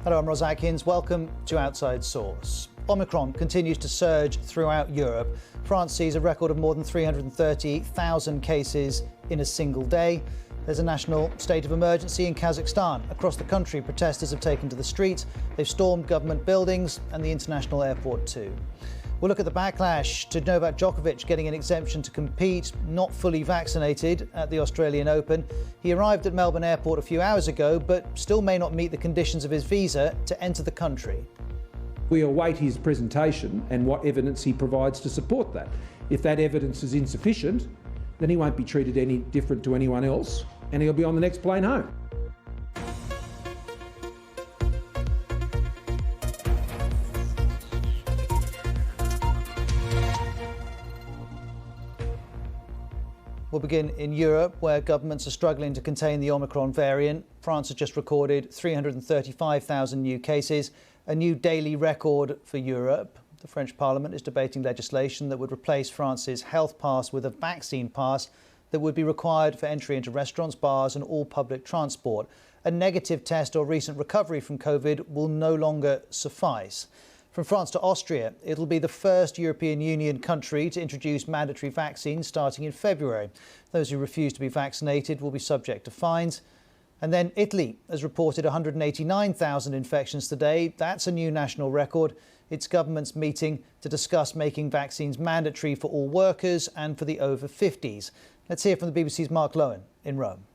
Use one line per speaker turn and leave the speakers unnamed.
Hello, I'm Ros Atkins. Welcome to Outside Source. Omicron continues to surge throughout Europe. France sees a record of more than 330,000 cases in a single day. There's a national state of emergency in Kazakhstan. Across the country, protesters have taken to the streets. They've stormed government buildings and the international airport too. We'll look at the backlash to Novak Djokovic getting an exemption to compete, not fully vaccinated, at the Australian Open. He arrived at Melbourne Airport a few hours ago, but still may not meet the conditions of his visa to enter the country.
We await his presentation and what evidence he provides to support that. If that evidence is insufficient, then he won't be treated any different to anyone else, and he'll be on the next plane home.
We'll begin in Europe, where governments are struggling to contain the Omicron variant. France has just recorded 335,000 new cases, a new daily record for Europe. The French Parliament is debating legislation that would replace France's health pass with a vaccine pass that would be required for entry into restaurants, bars and all public transport. A negative test or recent recovery from COVID will no longer suffice. From France to Austria, it'll be the first European Union country to introduce mandatory vaccines starting in February. Those who refuse to be vaccinated will be subject to fines. And then Italy has reported 189,000 infections today. That's a new national record. Its government's meeting to discuss making vaccines mandatory for all workers and for the over 50s. Let's hear from the BBC's Mark Lowen in Rome.